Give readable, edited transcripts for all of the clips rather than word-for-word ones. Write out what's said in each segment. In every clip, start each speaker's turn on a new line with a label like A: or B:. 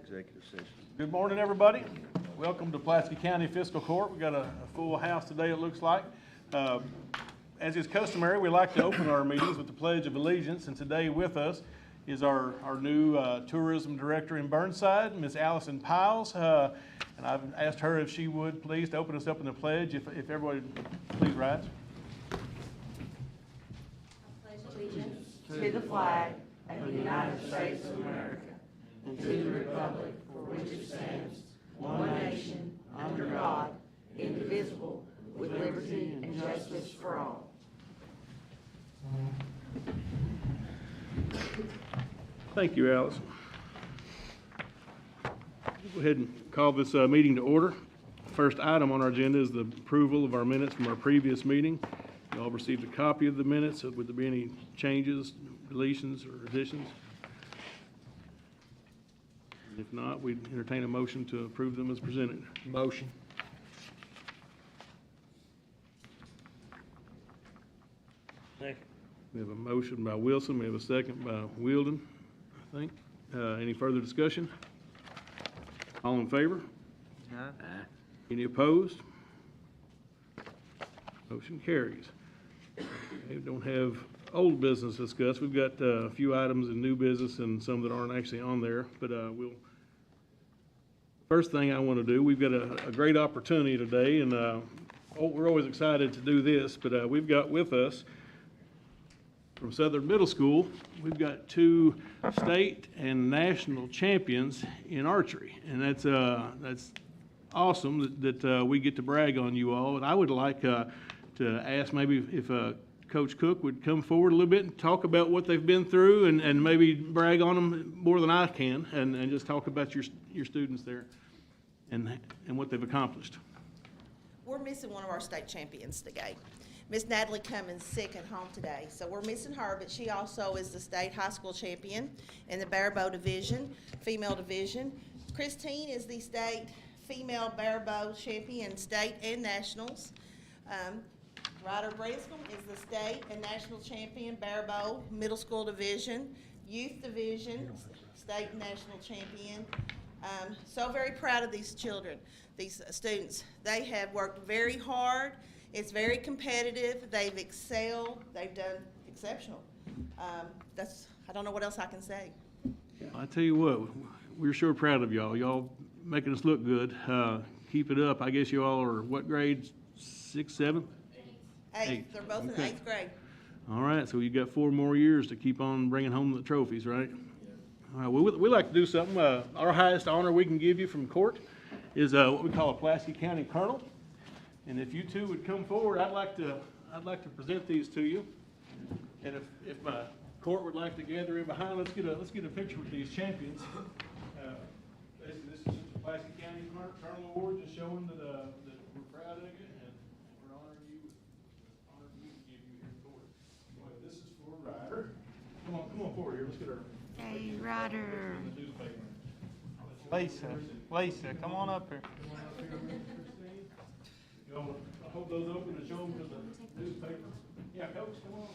A: executive session.
B: Good morning, everybody. Welcome to Pulaski County Fiscal Court. We've got a full house today, it looks like. As is customary, we like to open our meetings with the Pledge of Allegiance, and today with us is our new Tourism Director in Burnside, Ms. Allison Piles. And I've asked her if she would please to open us up in the pledge, if everybody please rise.
C: I pledge allegiance to the flag of the United States of America and to the republic for which it stands, one nation, under God, indivisible, with liberty and justice for all.
B: Thank you, Alice. Go ahead and call this meeting to order. First item on our agenda is the approval of our minutes from our previous meeting. You all received a copy of the minutes. Would there be any changes, deletions, or additions? If not, we'd entertain a motion to approve them as presented.
A: Motion. Second.
B: We have a motion by Wilson. We have a second by Wielden, I think. Any further discussion? All in favor?
A: Aye.
B: Any opposed? Motion carries. We don't have old business discussed. We've got a few items in new business and some that aren't actually on there, but first thing I want to do, we've got a great opportunity today, and we're always excited to do this, but we've got with us from Southern Middle School, we've got two state and national champions in archery, and that's awesome that we get to brag on you all. And I would like to ask maybe if Coach Cook would come forward a little bit and talk about what they've been through, and maybe brag on them more than I can, and just talk about your students there and what they've accomplished.
D: We're missing one of our state champions today. Miss Natalie Cummins sick at home today, so we're missing her, but she also is the state high school champion in the barebow division, female division. Christine is the state female barebow champion, state and nationals. Ryder Branscombe is the state and national champion barebow middle school division, youth division, state and national champion. So very proud of these children, these students. They have worked very hard. It's very competitive. They've excelled. They've done exceptional. I don't know what else I can say.
B: I tell you what, we're sure proud of y'all. Y'all making us look good. Keep it up. I guess you all are what grades? 6th, 7th?
D: Eighth. They're both in
B: Okay.
D: 8th grade.
B: All right, so you got 4 more years to keep on bringing home the trophies, right? All right, we like to do something. Our highest honor we can give you from court is what we call a Pulaski County Colonel. And if you two would come forward, I'd like to present these to you. And if my court would like to gather in behind, let's get a picture with these champions. Basically, this is just the Pulaski County Colonel Award, just showing that we're proud of you and we're honoring you to give you here in court. Anyway, this is for Ryder. Come on forward here. Let's get her.
C: Hey, Ryder.
E: Lisa, come on up here.
B: Y'all hold those open and show them to the newspaper. Yeah, Coach, come on.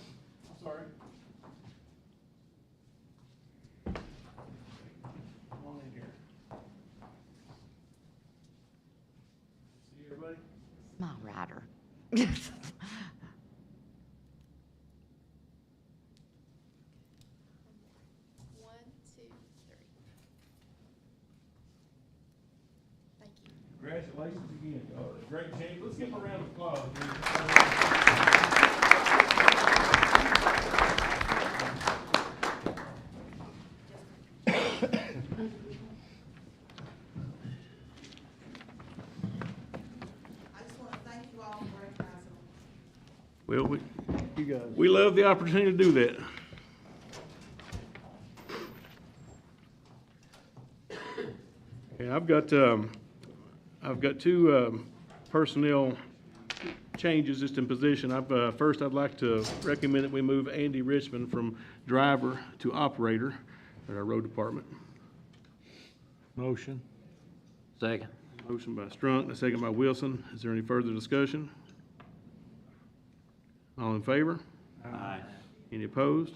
B: I'm sorry. Come on in here. See everybody?
C: Smile, Ryder.
D: 1, 2, 3. Thank you.
B: Congratulations again. Great champ. Let's give them a round of applause.
D: I just want to thank you all for recognizing me.
B: Well, we love the opportunity to do that. Okay, I've got two personnel changes just in position. First, I'd like to recommend that we move Andy Richmond from driver to operator at our road department.
A: Motion. Second.
B: Motion by Strunk, and a second by Wilson. Is there any further discussion? All in favor?
A: Aye.
B: Any opposed?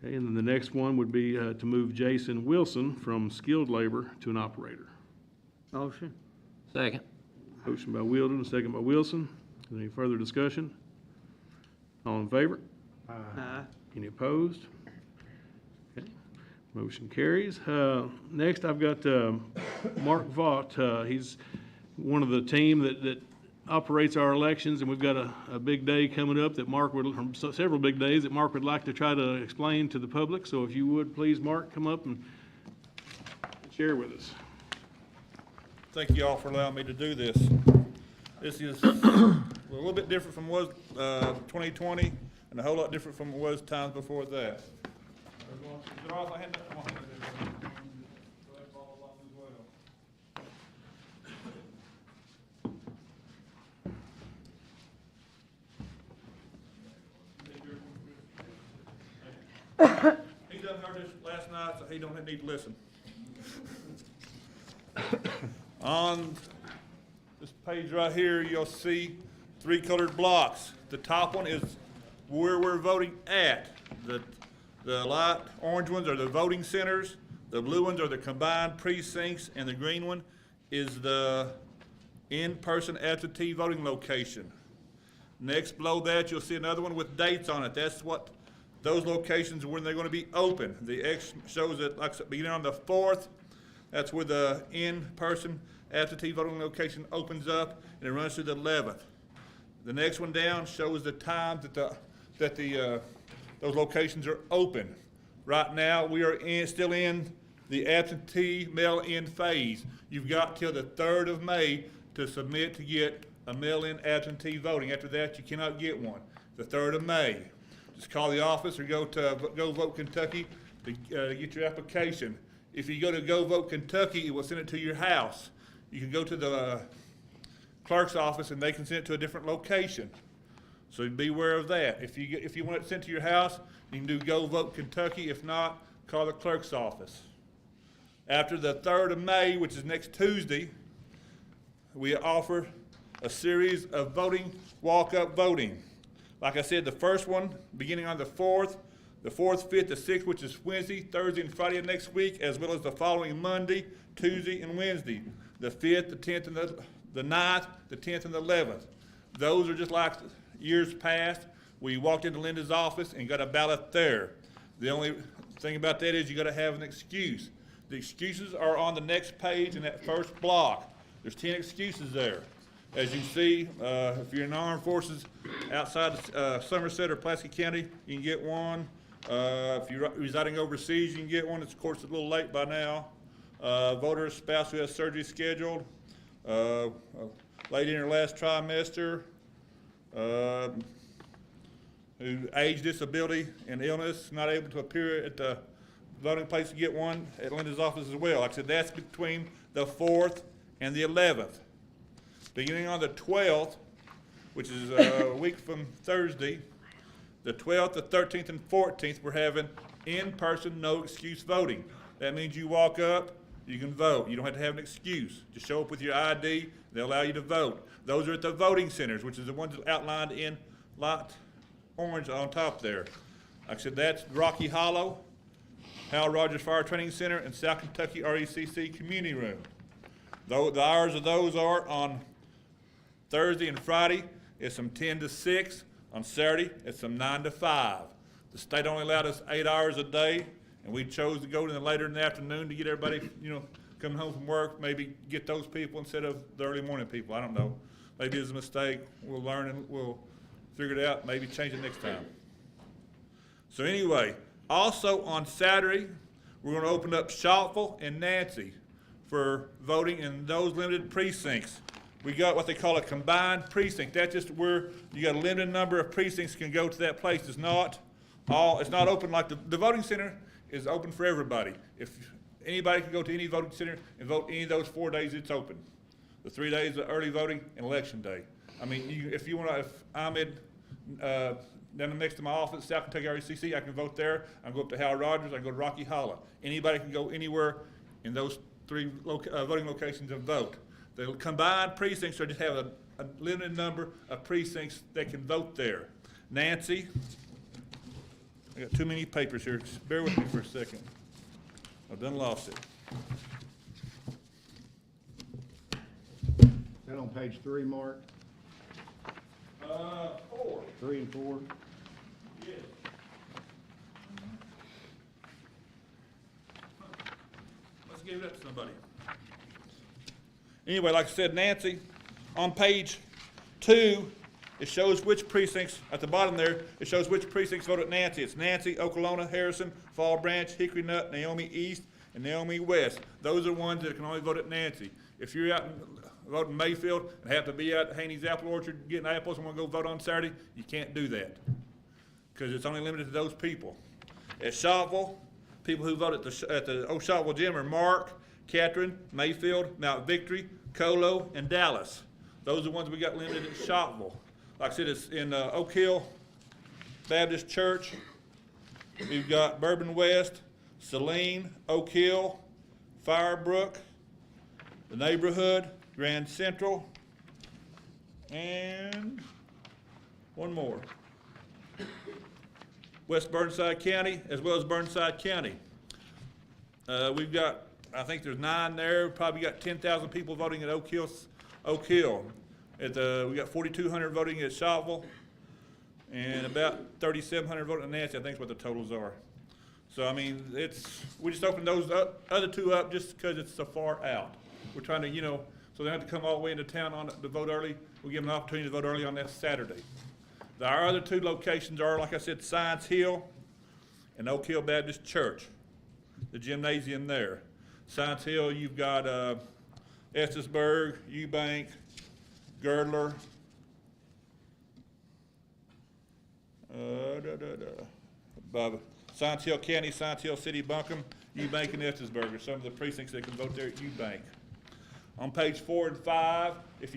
B: Okay, and then the next one would be to move Jason Wilson from skilled labor to an operator.
A: Motion. Second.
B: Motion by Wheeldon, second by Wilson. Is there any further discussion? All in favor?
A: Aye.
B: Any opposed? Okay, motion carries. Next, I've got Mark Vaught. He's one of the team that operates our elections, and we've got a big day coming up that Mark would, several big days that Mark would like to try to explain to the public. So if you would, please, Mark, come up and share with us.
F: Thank you all for allowing me to do this. This is a little bit different from what was 2020 and a whole lot different from what was times before that. He done heard this last night, so he don't need to listen. On this page right here, you'll see 3 colored blocks. The top one is where we're voting at. The light orange ones are the voting centers, the blue ones are the combined precincts, and the green one is the in-person absentee voting location. Next below that, you'll see another one with dates on it. That's what those locations when they're going to be open. The X shows that like beginning on the 4th, that's where the in-person absentee voting location opens up, and it runs through the 11th. The next one down shows the times that those locations are open. Right now, we are still in the absentee mail-in phase. You've got till the 3rd of May to submit to get a mail-in absentee voting. After that, you cannot get one. The 3rd of May. Just call the office or go to Go Vote Kentucky to get your application. If you go to Go Vote Kentucky, it will send it to your house. You can go to the clerk's office and they can send it to a different location. So be aware of that. If you want it sent to your house, you can do Go Vote Kentucky. If not, call the clerk's office. After the 3rd of May, which is next Tuesday, we offer a series of voting, walk-up voting. Like I said, the first one beginning on the 4th, the 4th, 5th, the 6th, which is Wednesday, Thursday, and Friday of next week, as well as the following Monday, Tuesday, and Wednesday. The 5th, the 10th, and the 9th, the 10th, and the 11th. Those are just like years past. We walked into Linda's office and got a ballot there. The only thing about that is you got to have an excuse. The excuses are on the next page in that first block. There's 10 excuses there. As you see, if you're in the armed forces outside Somerset or Pulaski County, you can get one. If you're residing overseas, you can get one. It's, of course, a little late by now. Voter spouse who has surgery scheduled, lady in her last trimester, who age, disability, and illness, not able to appear at the voting place to get one at Linda's office as well. Like I said, that's between the 4th and the 11th. Beginning on the 12th, which is a week from Thursday, the 12th, the 13th, and 14th, we're having in-person, no excuse voting. That means you walk up, you can vote. You don't have to have an excuse. Just show up with your ID, they'll allow you to vote. Those are at the voting centers, which is the ones outlined in light orange on top there. Like I said, that's Rocky Hollow, Hal Rogers Fire Training Center, and South Kentucky RECC Community Room. Though the hours of those are on Thursday and Friday, it's from 10 to 6. On Saturday, it's from 9 to 5. The state only allowed us 8 hours a day, and we chose to go to later in the afternoon to get everybody, coming home from work, maybe get those people instead of the early morning people. I don't know. Maybe it's a mistake. We'll learn and we'll figure it out, maybe change it next time. So anyway, also on Saturday, we're going to open up Shottville and Nancy for voting in those limited precincts. We got what they call a combined precinct. That's just where you got a limited number of precincts can go to that place. It's not open like the voting center is open for everybody. If anybody can go to any voting center and vote any of those 4 days, it's open. The 3 days of early voting and election day. I mean, if I'm in down next to my office, South Kentucky RECC, I can vote there. I can go up to Hal Rogers. I can go to Rocky Hollow. Anybody can go anywhere in those 3 voting locations and vote. The combined precincts are just have a limited number of precincts that can vote there. Nancy, I got too many papers here. Just bear with me for a second. I've done lost it.
G: Is that on page 3, Mark?
F: 4.
G: 3 and 4?
F: Yes. Let's give that to somebody. Anyway, like I said, Nancy, on page 2, it shows which precincts, at the bottom there, it shows which precincts voted Nancy. It's Nancy, Okolona, Harrison, Fall Branch, Hickory Nut, Naomi East, and Naomi West. Those are ones that can only vote at Nancy. If you're out voting Mayfield and have to be out at Haney's Apple Orchard getting apples and want to go vote on Saturday, you can't do that, because it's only limited to those people. At Shottville, people who vote at the Old Shottville Gym are Mark, Catherine, Mayfield, Mount Victory, Colo, and Dallas. Those are the ones we got limited at Shottville. Like I said, it's in Oak Hill Baptist Church. We've got Bourbon West, Saline, Oak Hill, Firebrook, the Neighborhood, Grand Central, and one more. West Burnside County, as well as Burnside County. We've got, I think there's 9 there. Probably got 10,000 people voting at Oak Hill. We got 4,200 voting at Shottville, and about 3,700 voting at Nancy. I think is what the totals are. So I mean, we just opened those other 2 up just because it's so far out. We're trying to, so they have to come all the way into town to vote early. We give them an opportunity to vote early on that Saturday. Our other 2 locations are, like I said, Science Hill and Oak Hill Baptist Church, the gymnasium there. Science Hill, you've got Estisburg, Eubank, Girdler, Science Hill County, Science Hill City, Buncombe, Eubank, and Estisburg are some of the precincts that can vote there at Eubank. On page 4 and 5, if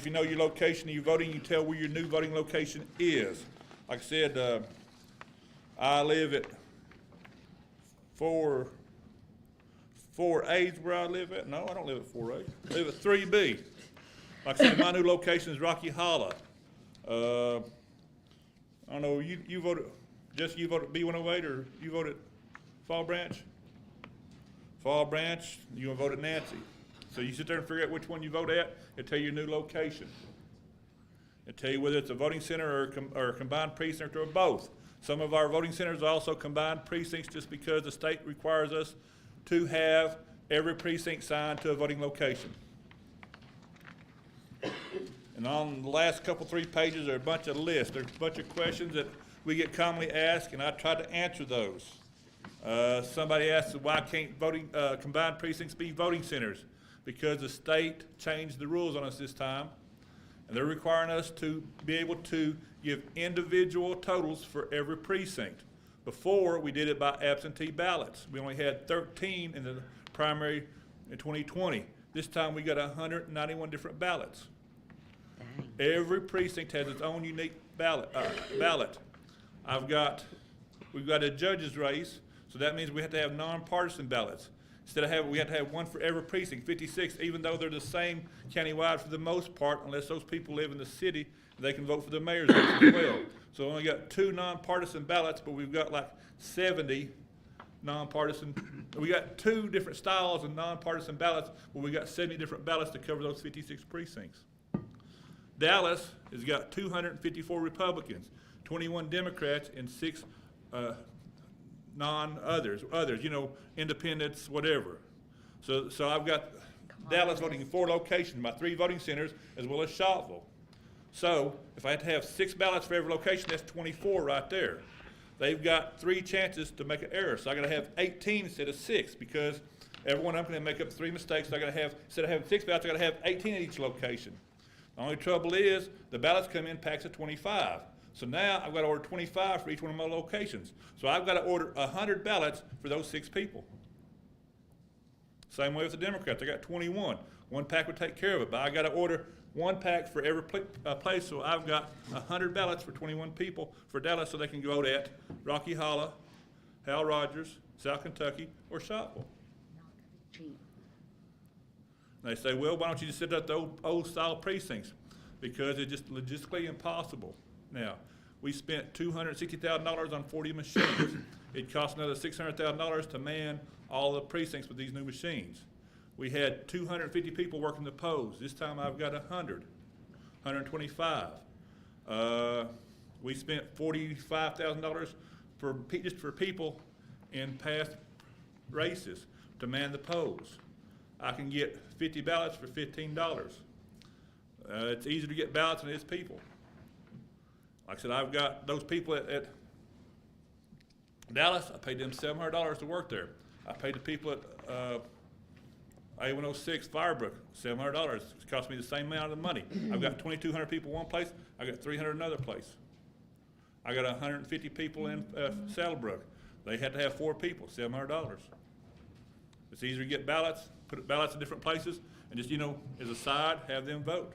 F: you know your location and you're voting, you tell where your new voting location is. Like I said, I live at 4A is where I live at. No, I don't live at 4A. I live at 3B. Like I said, my new location is Rocky Hollow. I don't know, you voted B108 or you voted Fall Branch? Fall Branch, you gonna vote at Nancy. So you sit there and figure out which one you vote at, it'll tell you your new location. It'll tell you whether it's a voting center or a combined precinct or both. Some of our voting centers are also combined precincts just because the state requires us to have every precinct signed to a voting location. And on the last 3 pages are a bunch of lists. There's a bunch of questions that we get commonly asked, and I try to answer those. Somebody asked, why can't combined precincts be voting centers? Because the state changed the rules on us this time, and they're requiring us to be able to give individual totals for every precinct. Before, we did it by absentee ballots. We only had 13 in the primary in 2020. This time we got 191 different ballots. Every precinct has its own unique ballot. We've got a judge's race, so that means we have to have nonpartisan ballots. Instead of we have to have one for every precinct, 56, even though they're the same countywide for the most part, unless those people live in the city, they can vote for the mayor's race as well. So we only got 2 nonpartisan ballots, but we've got like 70 nonpartisan. We got 2 different styles of nonpartisan ballots, but we got 70 different ballots to cover those 56 precincts. Dallas has got 254 Republicans, 21 Democrats, and 6 others, independents, whatever. So I've got Dallas voting in 4 locations, my 3 voting centers, as well as Shottville. So if I had to have 6 ballots for every location, that's 24 right there. They've got 3 chances to make an error, so I gotta have 18 instead of 6, because every one of them can make up 3 mistakes. So I gotta have, instead of having 6 ballots, I gotta have 18 at each location. The only trouble is, the ballots come in packs of 25. So now I've got to order 25 for each one of my locations. So I've got to order 100 ballots for those 6 people. Same way with the Democrats. I got 21. 1 pack would take care of it, but I got to order 1 pack for every place. So I've got 100 ballots for 21 people for Dallas, so they can vote at Rocky Hollow, Hal Rogers, South Kentucky, or Shottville. They say, well, why don't you just set up the old style precincts? Because it's just logistically impossible. Now, We spent $260,000 on 40 machines. It cost another $600,000 to man all the precincts with these new machines. We had 250 people working the polls. This time I've got 125. We spent $45,000 just for people in past races to man the polls. I can get 50 ballots for $15. It's easier to get ballots than it is people. Like I said, I've got those people at Dallas, I paid them $700 to work there. I paid the people at A106 Firebrook $700. It cost me the same amount of money. I've got 2,200 people one place, I got 300 another place. I got 150 people in Saddlebrook. They had to have 4 people, $700. It's easier to get ballots, put ballots in different places, and just, as a side, have them vote.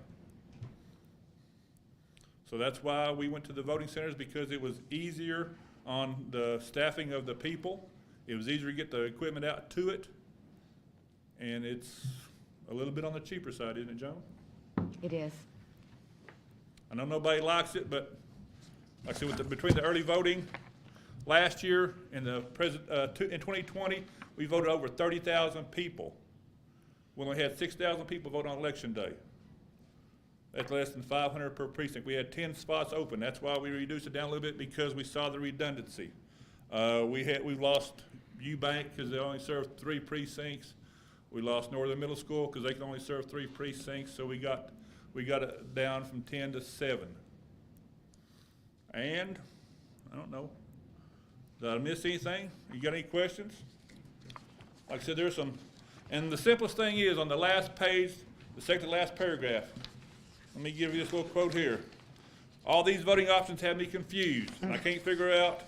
F: So that's why we went to the voting centers, because it was easier on the staffing of the people. It was easier to get the equipment out to it, and it's a little bit on the cheaper side, isn't it, Joan?
C: It is.
F: I know nobody likes it, but like I said, between the early voting last year and in 2020, we voted over 30,000 people. We only had 6,000 people vote on election day. That's less than 500 per precinct. We had 10 spots open. That's why we reduced it down a little bit, because we saw the redundancy. We've lost Eubank because they only served 3 precincts. We lost Northern Middle School because they can only serve 3 precincts. So we got it down from 10 to 7. And I don't know. Did I miss anything? You got any questions? Like I said, there's some, and the simplest thing is on the last page, the second to last paragraph. Let me give you this little quote here. All these voting options have me confused, and I can't figure out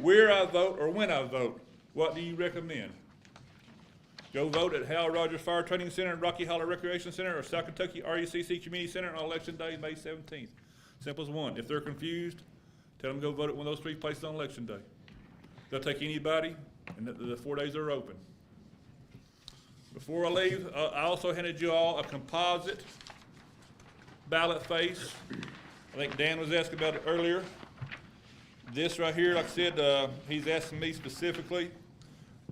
F: where I vote or when I vote. What do you recommend? Go vote at Hal Rogers Fire Training Center, Rocky Hollow Recreation Center, or South Kentucky RUCC Community Center on Election Day, May 17th. Simple as one. If they're confused, tell them to go vote at one of those 3 places on Election Day. They'll take anybody, and the 4 days are open. Before I leave, I also handed you all a composite ballot face. I think Dan was asking about it earlier. This right here, like I said, he's asking me specifically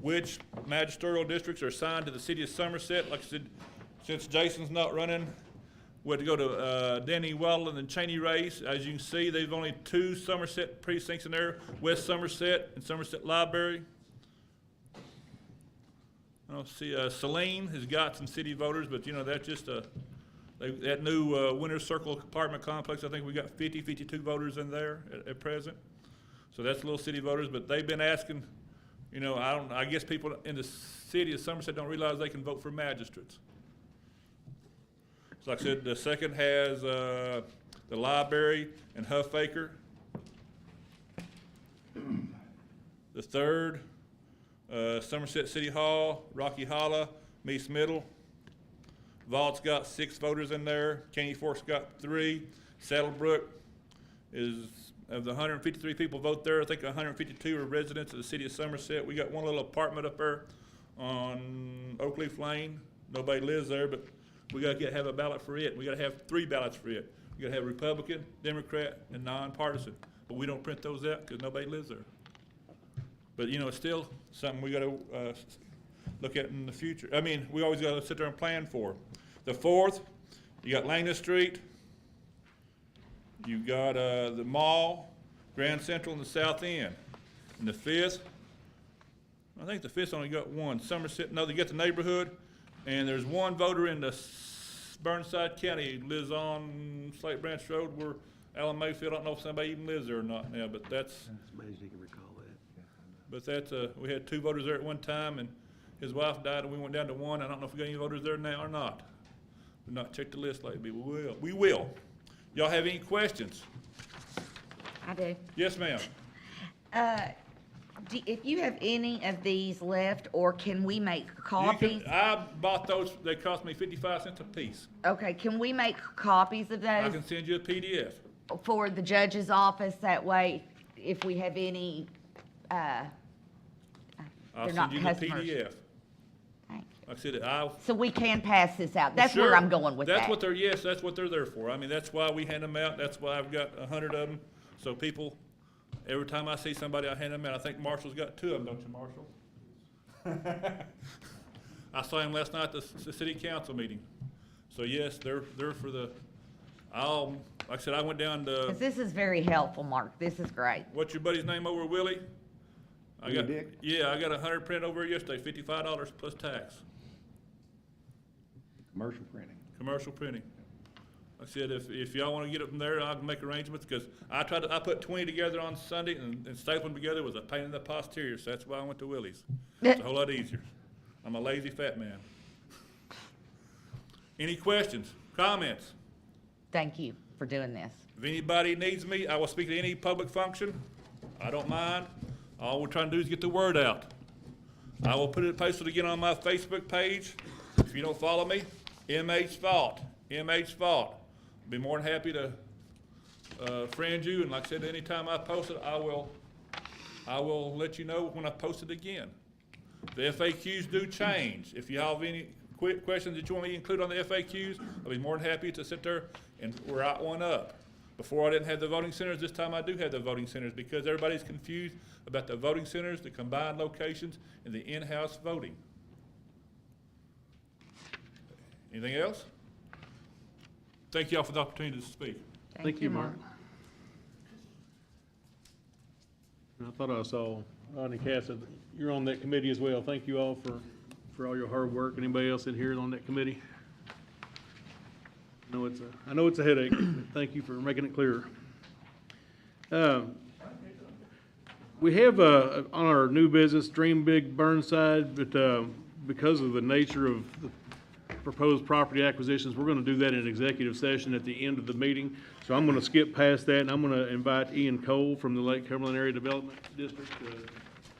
F: which magisterial districts are assigned to the city of Somerset. Like I said, since Jason's not running, we had to go to Denny Waddle and Cheney race. As you can see, there's only 2 Somerset precincts in there, West Somerset and Somerset Library. I don't see, Saline has got some city voters, but that's just that new Winter Circle apartment complex. I think we got 52 voters in there at present. So that's little city voters, but they've been asking, I guess people in the city of Somerset don't realize they can vote for magistrates. So like I said, the second has the library and Huffaker. The third, Somerset City Hall, Rocky Hollow, Meese Middle. Vault's got 6 voters in there. Caney Fork's got 3. Saddlebrook is, of the 153 people vote there, I think 152 are residents of the city of Somerset. We got one little apartment up there on Oakleaf Lane. Nobody lives there, but we got to have a ballot for it. We got to have 3 ballots for it. We got to have Republican, Democrat, and nonpartisan. But we don't print those out because nobody lives there. But it's still something we got to look at in the future. I mean, we always got to sit there and plan for. The 4th, you got Langdon Street. You got the mall, Grand Central, and the South End. And the 5th, I think the 5th only got 1. Somerset, no, they got the neighborhood, and there's 1 voter in the Burnside County who lives on Slate Branch Road where Alan Mayfield, I don't know if somebody even lives there or not now, but that's
A: amazing you can recall that.
F: But that's, we had 2 voters there at one time, and his wife died, and we went down to 1. I don't know if we got any voters there now or not. We've not checked the list lately, but we will. We will. Y'all have any questions?
C: I do.
F: Yes, ma'am.
C: If you have any of these left, or can we make copies?
F: I bought those, they cost me 55 cents a piece.
C: Okay, can we make copies of
F: I
C: those
F: can send you a PDF.
C: for the judge's office? That way, if we have any,
F: I'll
C: they're
F: send
C: not
F: you the
C: customers.
F: PDF.
C: Thank you.
F: Like I said,
C: So we can pass this out. That's
F: Sure.
C: where I'm going with
F: That's
C: that.
F: what they're, yes, that's what they're there for. I mean, that's why we hand them out. That's why I've got 100 of them So people, every time I see somebody, I hand them out. I think Marshall's got 2 of them, don't you, Marshall? I saw him last night at the city council meeting. So yes, they're for the, like I said, I went down to,
C: 'Cause this is very helpful, Mark. This is great.
F: what's your buddy's name over, Willie? I
G: Willie
F: got,
G: Dick?
F: yeah, I got 100 printed over yesterday, $55 plus tax,
G: Commercial printing.
F: commercial printing. Like I said, if y'all wanna get it from there, I can make arrangements, because I put 20 together on Sunday, and stapling them together was a pain in the posterior, so that's why I went to Willie's. It's a whole lot easier. I'm a lazy fat man. Any questions, comments?
C: Thank you for doing this.
F: If anybody needs me, I will speak at any public function. I don't mind. All we're trying to do is get the word out. I will put it posted again on my Facebook page. If you don't follow me, MH Fault, MH Fault. Be more than happy to friend you, and like I said, anytime I post it, I will let you know when I post it again. The FAQs do change. If you have any quick questions that you want me to include on the FAQs, I'll be more than happy to sit there and write one up. Before I didn't have the voting centers, this time I do have the voting centers, because everybody's confused about the voting centers, the combined locations, and the in-house voting. Anything else? Thank y'all for the opportunity to speak.
B: Thank you, Mark. I thought I saw Rodney Cass, you're on that committee as well. Thank you all for all your hard work. Anybody else in here is on that committee? I know it's a headache, but thank you for making it clearer. We have, on our new business, Dream Big Burnside, but, because of the nature of the proposed property acquisitions, we're gonna do that in an executive session at the end of the meeting. So I'm gonna skip past that, and I'm gonna invite Ian Cole from the Lake Cumberland Area Development District to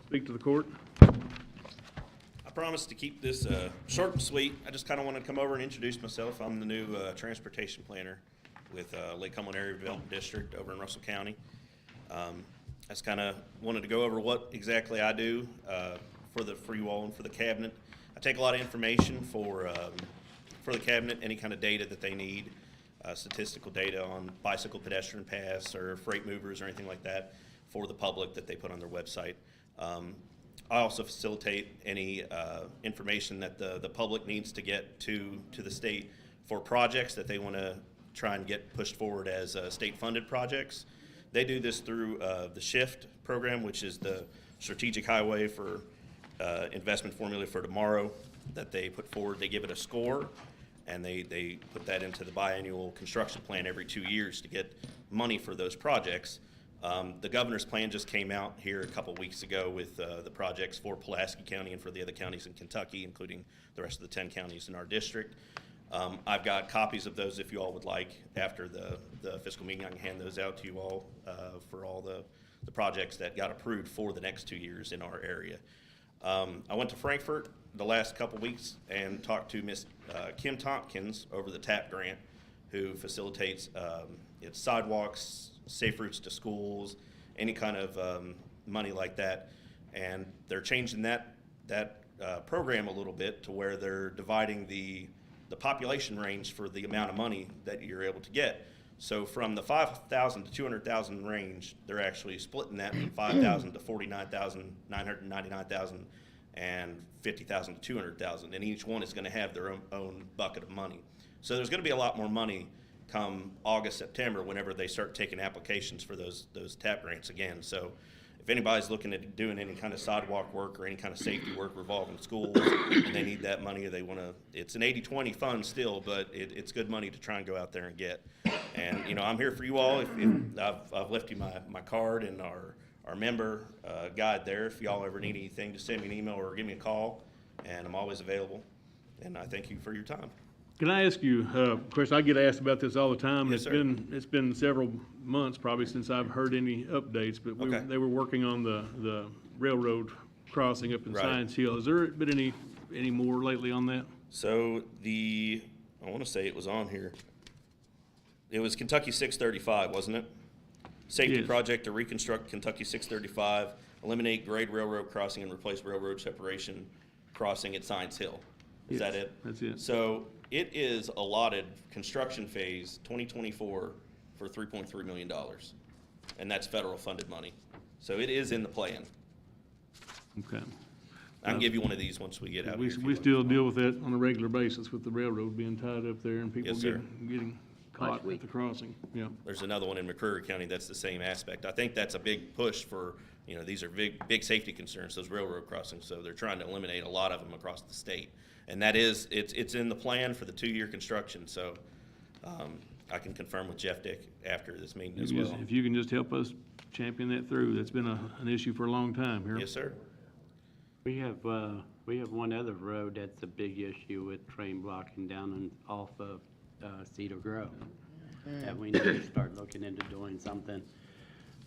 B: speak to the court.
H: I promised to keep this short and sweet. I just kind of wanted to come over and introduce myself. I'm the new transportation planner with Lake Cumberland Area Development District over in Russell County. I just kind of wanted to go over what exactly I do for you all and for the cabinet. I take a lot of information for the cabinet, any kind of data that they need, statistical data on bicycle pedestrian paths or freight movers or anything like that for the public that they put on their website. I also facilitate any information that the public needs to get to the state for projects that they want to try and get pushed forward as state-funded projects. They do this through the SHIFT program, which is the Strategic Highway for Investment Formula for Tomorrow that they put forward. They give it a score, and they put that into the biannual construction plan every 2 years to get money for those projects. The governor's plan just came out here a couple weeks ago with the projects for Pulaski County and for the other counties in Kentucky, including the rest of the 10 counties in our district. I've got copies of those if you all would like. After the fiscal meeting, I can hand those out to you all for all the projects that got approved for the next 2 years in our area. I went to Frankfurt the last couple weeks and talked to Miss Kim Tompkins over the TAP grant, who facilitates its sidewalks, safe routes to schools, any kind of money like that. And they're changing that program a little bit to where they're dividing the population range for the amount of money that you're able to get. So from the 5,000 to 200,000 range, they're actually splitting that from 5,000 to 49,000, 999,000, and 50,000 to 200,000. And each one is going to have their own bucket of money. So there's going to be a lot more money come August, September, whenever they start taking applications for those TAP grants again. So if anybody's looking at doing any kind of sidewalk work or any kind of safety work revolving schools, and they need that money, or they want to, it's an 80-20 fund still, but it's good money to try and go out there and get. And, you know, I'm here for you all. If I've left you my card and our member guide there. If y'all ever need anything, just send me an email or give me a call, and I'm always available. And I thank you for your time.
B: Can I ask you a question? I get asked about this all the time.
H: Yes,
B: and
H: sir.
B: It's been several months probably since I've heard any updates, but
H: Okay.
B: they were working on the railroad crossing up in
H: Right.
B: Science Hill. Has there been any more lately on that?
H: So I want to say it was on here. It was Kentucky 635, wasn't it? Safety
B: Yes.
H: project to reconstruct Kentucky 635, eliminate grade railroad crossing and replace railroad separation crossing at Science Hill. Is
B: Yes,
H: that it?
B: that's it.
H: So it is allotted construction phase 2024 for $3.3 million. and that's federal funded money. So it is in the plan.
B: Okay.
H: I can give you one of these once we get out of
B: We,
H: here. if you
B: we
H: like.
B: still deal with that on a regular basis with the railroad being tied up there and people
H: Yes, sir.
B: getting caught at the crossing. Yeah.
H: There's another one in McCreary County that's the same aspect. I think that's a big push for, you know, these are big safety concerns, those railroad crossings, so they're trying to eliminate a lot of them across the state. And that is, it's in the plan for the 2-year construction, so I can confirm with Jeff Dick after this meeting as well.
B: If you can just help us champion that through, that's been an issue for a long time here.
H: Yes, sir.
A: We have one other road that's a big issue with train blocking down and off of Cedar Grove. That we need to start looking into doing something.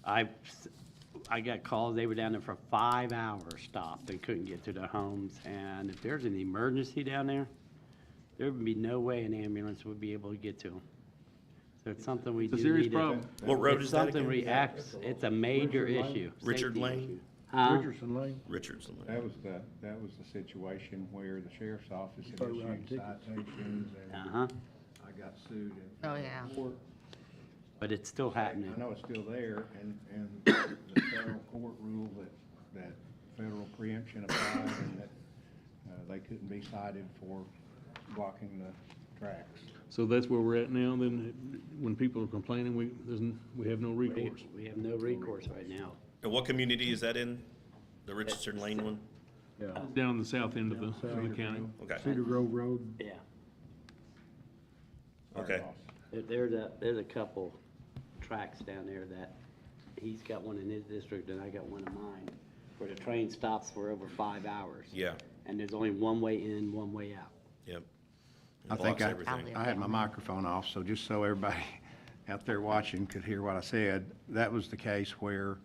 A: I got calls, they were down there for 5 hours stopped, they couldn't get to their homes, and if there's an emergency down there, there would be no way an ambulance would be able to get to them. So it's something we
B: It's a
A: do
B: serious
A: need to.
B: problem.
H: What road
A: It's
H: is that
A: something
H: again?
A: it's a major issue.
H: Richard
A: safety
H: Lane?
A: issue. Huh?
G: Richardson Lane?
H: Richardson.
G: That was the situation where the sheriff's office had issued citations and
A: Uh-huh,
G: I got sued in
C: Oh, yeah.
G: court.
A: but it's still happening.
G: I know it's still there, and the federal court ruled that federal preemption applied and that they couldn't be cited for blocking the tracks.
B: So that's where we're at now, then, when people are complaining, we have no recourse.
A: We have no recourse right now.
H: And what community is that in? The Richardson Lane one?
G: Yeah.
B: Down in the south end of the county.
H: Okay,
G: Cedar Grove Road.
A: Yeah.
H: okay.
A: There's a couple tracks down there that he's got one in his district and I got one in mine, where the train stops for over 5 hours.
H: Yeah,
A: And there's only one way in, one way out.
H: yep.
G: I think
H: Blocks
G: I
H: everything.
G: had my microphone off, so just so everybody out there watching could hear what I said, that was the case where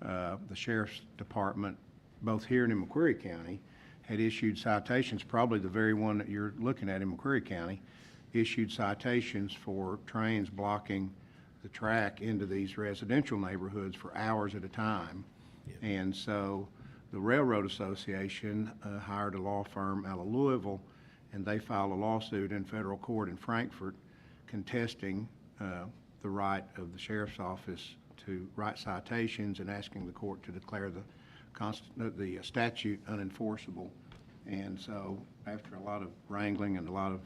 G: the sheriff's department, both here and in McQuarrie County, had issued citations, probably the very one that you're looking at in McQuarrie County, issued citations for trains blocking the track into these residential neighborhoods for hours at a time. And so the Railroad Association hired a law firm out of Louisville, and they filed a lawsuit in federal court in Frankfurt contesting the right of the sheriff's office to write citations and asking the court to declare the statute unenforceable. And so after a lot of wrangling and a lot of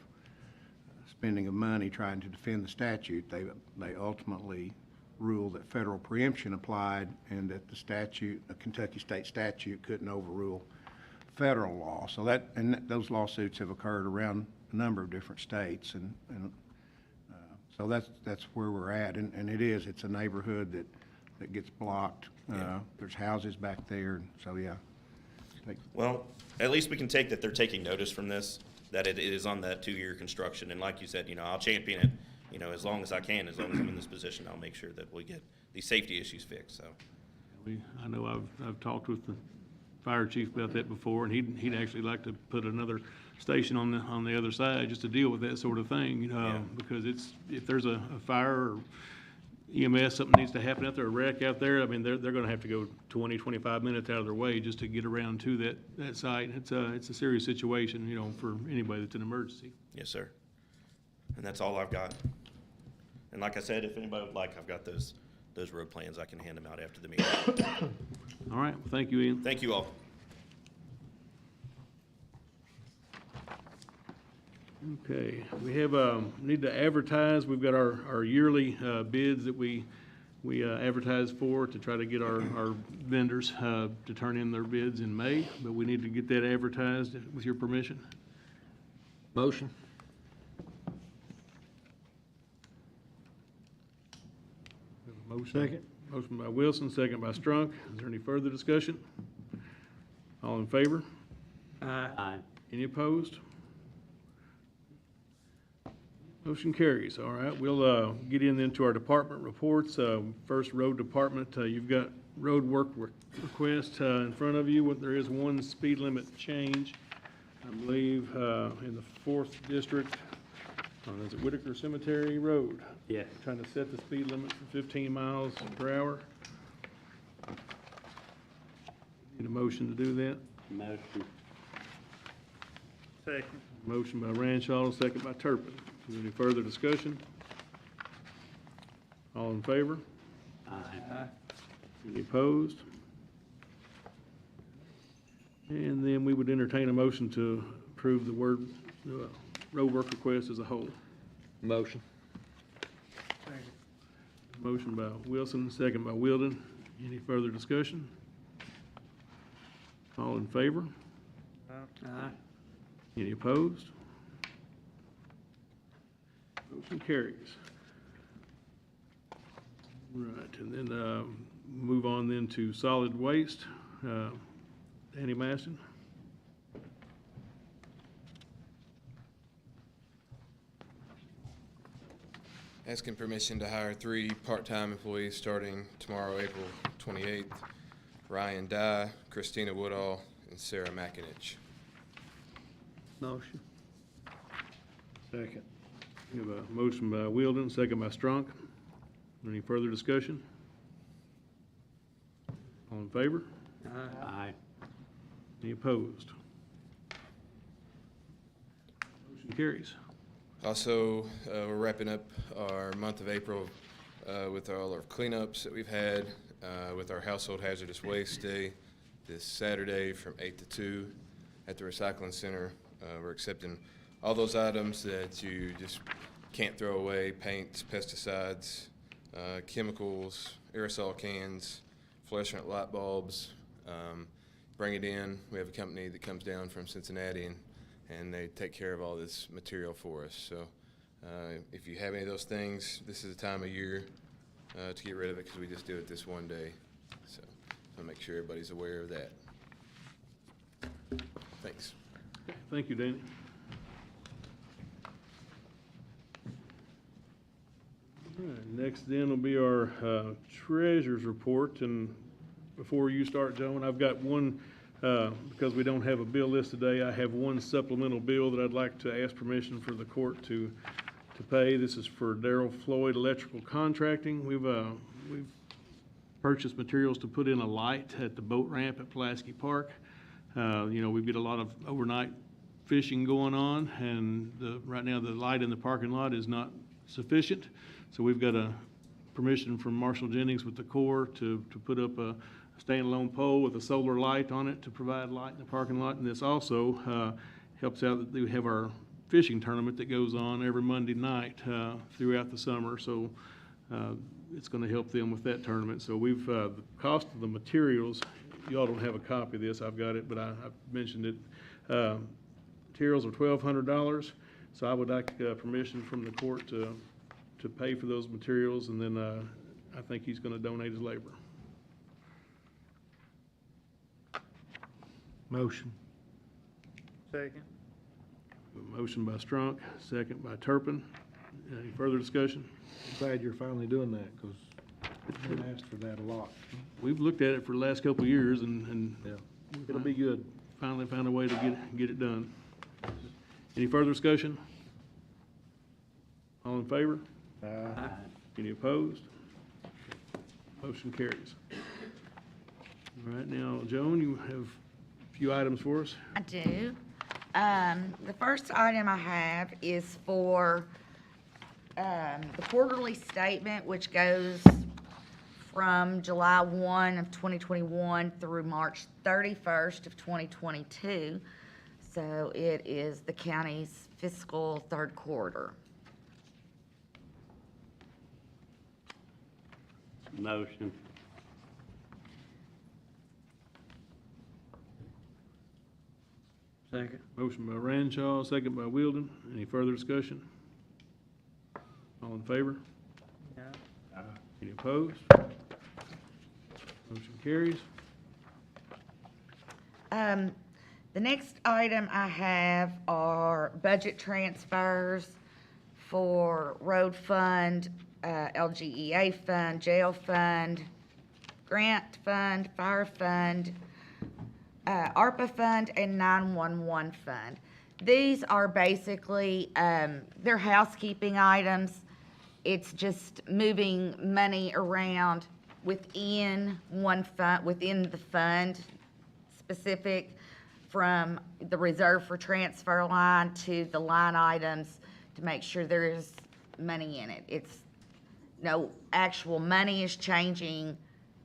G: spending of money trying to defend the statute, they ultimately ruled that federal preemption applied and that the statute, a Kentucky state statute, couldn't overrule federal law. So those lawsuits have occurred around a number of different states, and so that's where we're at. And it's a neighborhood that gets blocked. There's houses back there, so yeah.
H: Well, at least we can take that they're taking notice from this, that it is on that 2-year construction. And like you said, I'll champion it, as long as I can, as long as I'm in this position, I'll make sure that we get these safety issues fixed, so.
B: I know I've talked with the fire chief about that before, and he'd actually like to put another station on the other side just to deal with that sort of thing, because if there's a fire or EMS, something needs to happen out there, a wreck out there, I mean, they're gonna have to go 20, 25 minutes out of their way just to get around to that site. It's a serious situation, for anybody that's an emergency.
H: Yes, sir. And that's all I've got. And like I said, if anybody would like, I've got those road plans. I can hand them out after the meeting.
B: All right, well, thank you, Ian.
H: Thank you all.
B: Okay, we have, need to advertise, we've got our yearly bids that we advertise for to try to get our vendors to turn in their bids in May, but we need to get that advertised with your permission.
A: Motion.
B: Motion. Motion by Wilson, second by Strunk. Is there any further discussion? All in favor?
A: Aye.
B: Any opposed? Motion carries. All right, we'll get into our department reports. First, road department, you've got road work request in front of you. There is one speed limit change, I believe, in the 4th district. Is it Whitaker Cemetery Road?
A: Yes.
B: Trying to set the speed limit for 15 miles per hour. Need a motion to do that?
A: Motion.
E: Second.
B: Motion by Ranshaw, second by Turpin. Is there any further discussion? All in favor?
A: Aye.
B: Any opposed? And then we would entertain a motion to approve the road work request as a whole.
I: Motion.
B: Motion by Wilson, second by Wilden. Any further discussion? All in favor?
A: Aye.
B: Any opposed? Motion carries. Right, and then move on then to solid waste. Danny Maston.
J: Asking permission to hire 3 part-time employees starting tomorrow, April 28th. Ryan Dye, Christina Woodall, and Sarah McInich.
A: Motion.
G: Second.
B: We have a motion by Wielden, second by Strunk. Any further discussion? All in favor?
A: Aye.
B: Any opposed? Motion carries.
J: Also, we're wrapping up our month of April with all our cleanups that we've had with our Household Hazardous Waste Day this Saturday from 8 to 2 at the Recycling Center. We're accepting all those items that you just can't throw away: paints, pesticides, chemicals, aerosol cans, fluorescent light bulbs. Bring it in. We have a company that comes down from Cincinnati and they take care of all this material for us. So if you have any of those things, this is the time of year to get rid of it, because we just do it this one day. So I'll make sure everybody's aware of that. Thanks.
B: Thank you, Danny. All right, next then will be our treasurer's report, and before you start, Joan, I've got one, because we don't have a bill list today, I have one supplemental bill that I'd like to ask permission for the court to pay. This is for Darrell Floyd Electrical Contracting. We've purchased materials to put in a light at the boat ramp at Pulaski Park. We get a lot of overnight fishing going on, and right now the light in the parking lot is not sufficient. So we've got a permission from Marshall Jennings with the Corps to put up a standalone pole with a solar light on it to provide light in the parking lot. And this also helps out that we have our fishing tournament that goes on every Monday night throughout the summer. So it's going to help them with that tournament. So we've the cost of the materials, you all don't have a copy of this, I've got it, but I've mentioned it. Materials are $1,200. So I would like permission from the court to pay for those materials, and then I think he's going to donate his labor.
G: Motion.
E: Second.
B: A motion by Strunk, second by Turpin. Any further discussion?
G: Glad you're finally doing that, because we've been asked for that a lot.
B: We've looked at it for the last couple of years, and
G: Yeah, it'll be good.
B: finally found a way to get it done. Any further discussion? All in favor?
G: Aye.
B: Any opposed? Motion carries. All right, now, Joan, you have a few items for us.
C: I do. The first item I have is for the quarterly statement, which goes from July 1 of 2021 through March 31st of 2022. So it is the county's fiscal third quarter.
A: Motion. Second.
B: Motion by Ranshaw, second by Wielden. Any further discussion? All in favor?
E: Yeah.
B: Any opposed? Motion carries.
C: The next item I have are budget transfers for road fund, LGEA fund, jail fund, grant fund, fire fund, ARPA fund, and 911 fund. These are basically, they're housekeeping items. It's just moving money around within one fund, within the fund specific, from the reserve for transfer line to the line items to make sure there is money in it. no actual money is changing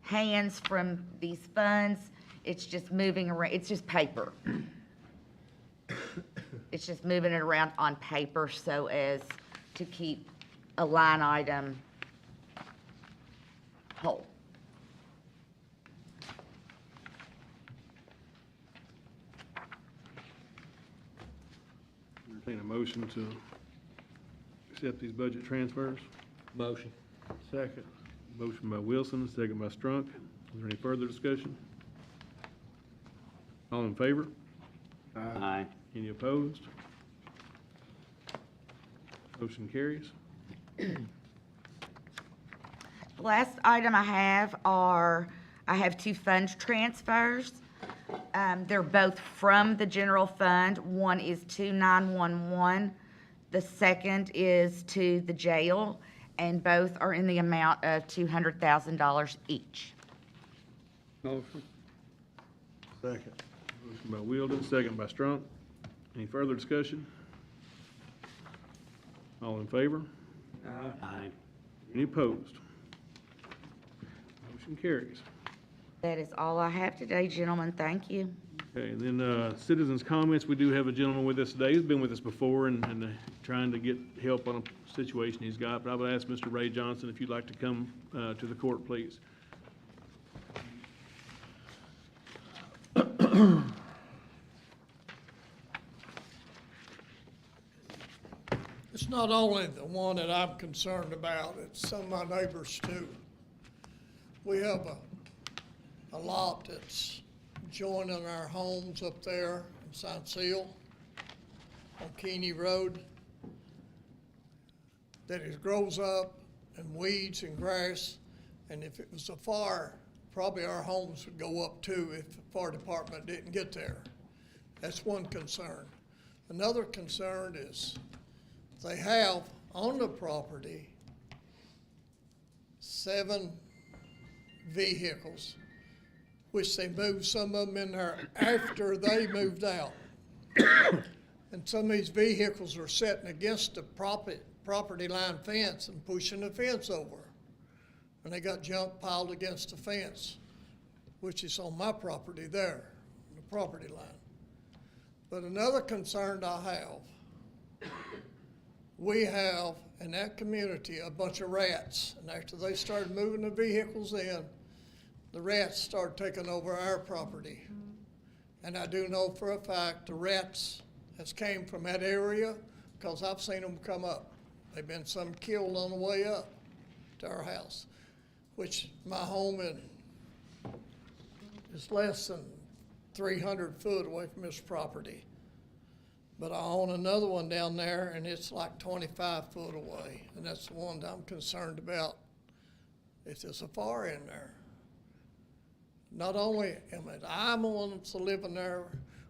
C: hands from these funds. It's just moving around, it's just paper. It's just moving it around on paper so as to keep a line item whole.
B: Entertain a motion to accept these budget transfers.
E: Motion.
B: Second. Motion by Wilson, second by Strunk. Is there any further discussion? All in favor?
A: Aye.
B: Any opposed? Motion carries.
C: The last item I have I have two fund transfers. They're both from the general fund. One is to 911. The second is to the jail, and both are in the amount of $200,000 each.
B: Motion. Second. Motion by Wheeldon, second by Strunk. Any further discussion? All in favor?
A: Aye.
B: Any opposed? Motion carries.
C: That is all I have today, gentlemen. Thank you.
B: Okay, and then citizens' comments. We do have a gentleman with us today. He's been with us before and trying to get help on a situation he's got. But I would ask Mr. Ray Johnson if you'd like to come to the court, please.
I: It's not only the one that I'm concerned about, it's some of my neighbors too. We have a lot that's joining our homes up there in St. Seal on Keeney Road that it grows up and weeds and grass, and if it was a fire, probably our homes would go up too if the fire department didn't get there. That's one concern. Another concern is they have on the property 7 vehicles, which they moved some of them in there after they moved out. And some of these vehicles are sitting against the property line fence and pushing the fence over. And they got junk piled against the fence, which is on my property there, the property line. But another concern I have, we have in that community a bunch of rats. And after they started moving the vehicles in, the rats started taking over our property. And I do know for a fact the rats has came from that area because I've seen them come up. They've been some killed on the way up to our house, which my home is less than 300 foot away from this property. But I own another one down there and it's like 25 foot away. And that's the one that I'm concerned about if there's a fire in there. Not only am it I'm the one that's living there,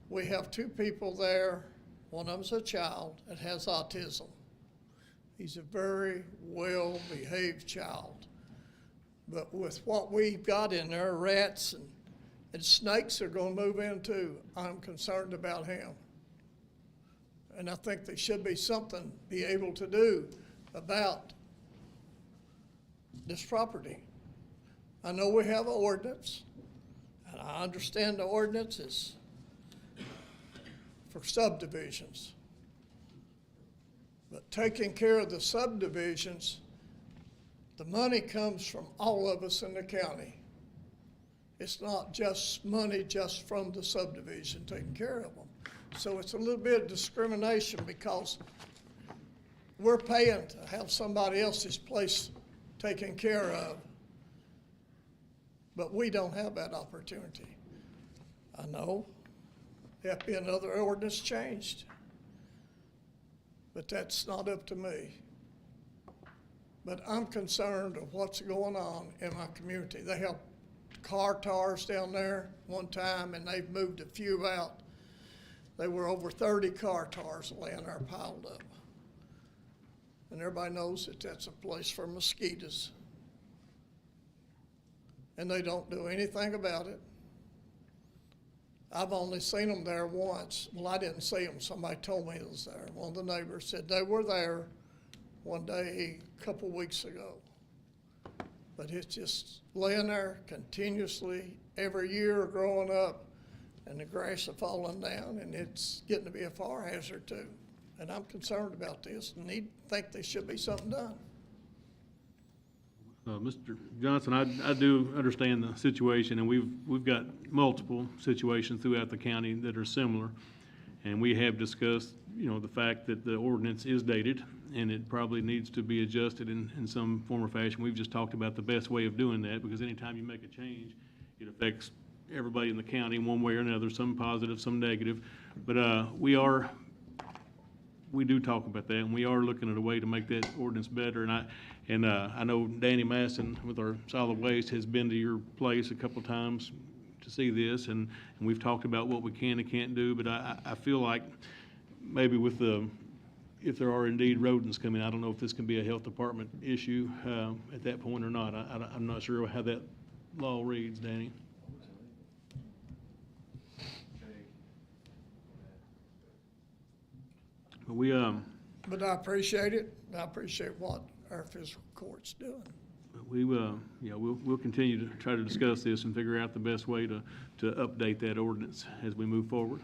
I: we have 2 people there. One of them's a child that has autism. He's a very well-behaved child. But with what we've got in there, rats and snakes are gonna move in too. I'm concerned about him. And I think there should be something be able to do about this property. I know we have an ordinance, and I understand the ordinance is for subdivisions. But taking care of the subdivisions, the money comes from all of us in the county. It's not just money just from the subdivision taking care of them. So it's a little bit of discrimination because we're paying to have somebody else's place taken care of, but we don't have that opportunity. I know there have to be another ordinance changed, but that's not up to me. But I'm concerned of what's going on in my community. They have car tars down there one time and they've moved a few out. There were over 30 car tars laying there piled up. And everybody knows that that's a place for mosquitoes. And they don't do anything about it. I've only seen them there once. Well, I didn't see them. Somebody told me it was there. One of the neighbors said they were there one day a couple weeks ago. but it's just laying there continuously every year growing up, and the grass is falling down, and it's getting to be a fire hazard too. And I'm concerned about this and think there should be something done.
B: Mr. Johnson, I do understand the situation, and we've got multiple situations throughout the county that are similar. And we have discussed, the fact that the ordinance is dated, and it probably needs to be adjusted in some form or fashion. We've just talked about the best way of doing that, because anytime you make a change, it affects everybody in the county in one way or another, some positive, some negative. But we do talk about that, and we are looking at a way to make that ordinance better. And I know Danny Masson with our solid waste has been to your place a couple times to see this, and we've talked about what we can and can't do. But I feel like maybe if there are indeed rodents coming, I don't know if this can be a health department issue at that point or not. I'm not sure how that law reads, Danny. But
I: But I appreciate it, and I appreciate what our fiscal court's doing.
B: we'll continue to try to discuss this and figure out the best way to update that ordinance as we move forward.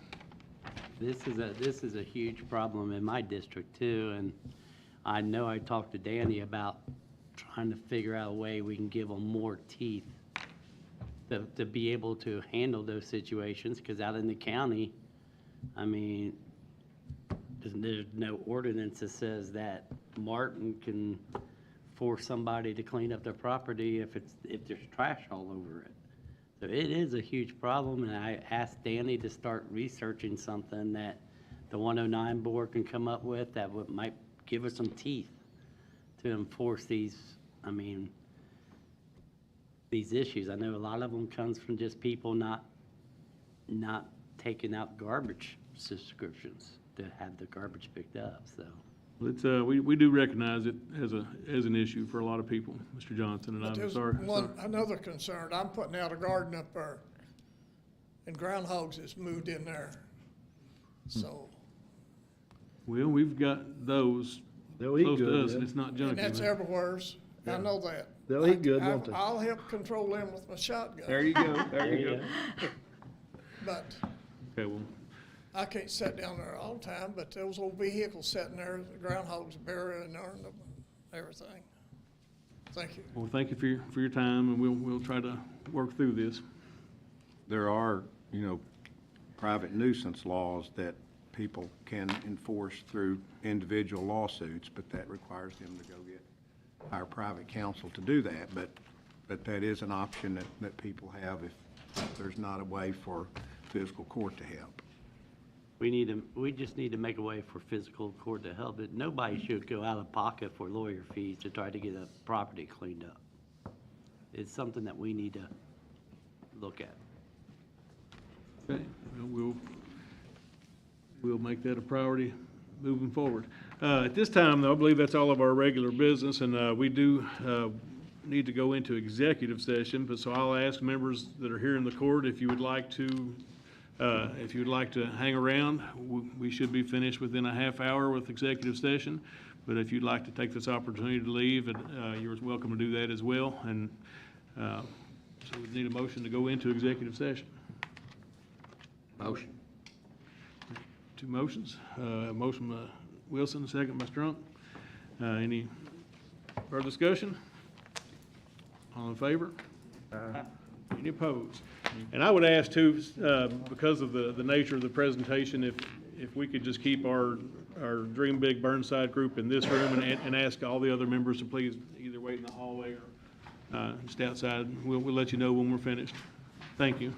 A: This is a huge problem in my district too, and I know I talked to Danny about trying to figure out a way we can give them more teeth to be able to handle those situations, because out in the county, I mean, there's no ordinance that says that Martin can force somebody to clean up their property if there's trash all over it. So it is a huge problem, and I asked Danny to start researching something that the 109 board can come up with that might give us some teeth to enforce these issues. I know a lot of them comes from just people not taking out garbage subscriptions to have the garbage picked up, so.
B: It's, we do recognize it as an issue for a lot of people, Mr. Johnson, and
I: But
B: I'm
I: there's
B: sorry.
I: another concern. I'm putting out a garden up there, and groundhogs has moved in there. So,
B: Well, we've got those
K: They'll eat
B: close to
K: good,
B: us, and
K: yeah.
B: it's not junky.
I: and that's
B: man.
I: everywheres. I know that.
K: They'll eat good, won't they?
I: I'll help control them with my shotgun.
K: There you go, there you go.
I: But
B: Okay, well,
I: I can't sit down there all the time, but those old vehicles sitting there, the groundhogs burying them and everything. Thank you.
B: well, thank you for your time, and we'll try to work through this.
G: There are, private nuisance laws that people can enforce through individual lawsuits, but that requires them to go get our private counsel to do that. But that is an option that people have if there's not a way for fiscal court to help.
A: We just need to make a way for fiscal court to help it. Nobody should go out of pocket for lawyer fees to try to get a property cleaned up. It's something that we need to look at.
B: Okay, well, we'll make that a priority moving forward. At this time, though, I believe that's all of our regular business, and we do need to go into executive session, but so I'll ask members that are here in the court if you would like to hang around. We should be finished within a half hour with executive session, but if you'd like to take this opportunity to leave, you're welcome to do that as well. And so we need a motion to go into executive session.
K: Motion.
B: Two motions. Motion by Wilson, second by Strunk. Any further discussion? All in favor? Any opposed? And I would ask too, because of the nature of the presentation, if we could just keep our Dream Big Burnside group in this room and ask all the other members to please either wait in the hallway or just outside. We'll let you know when we're finished. Thank you.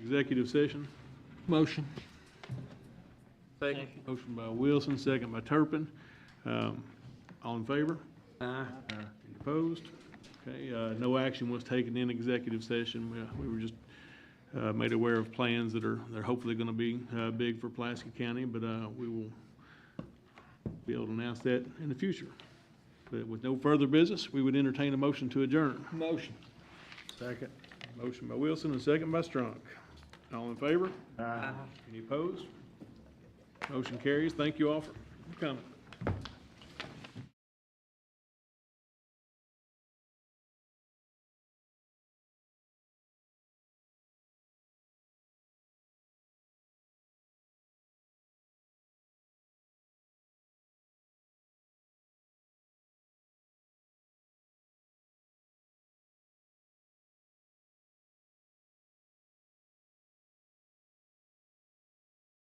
B: Executive session.
K: Motion.
E: Second.
B: Motion by Wilson, second by Turpin. All in favor?
K: Aye.
B: Any opposed? Okay, no action was taken in executive session. We were just made aware of plans that are hopefully going to be big for Pulaski County, but we will be able to announce that in the future. But with no further business, we would entertain a motion to adjourn.
K: Motion.
B: Second. Motion by Wilson and second by Strunk. All in favor?
E: Aye.
B: Any opposed? Motion carries. Thank you all for coming.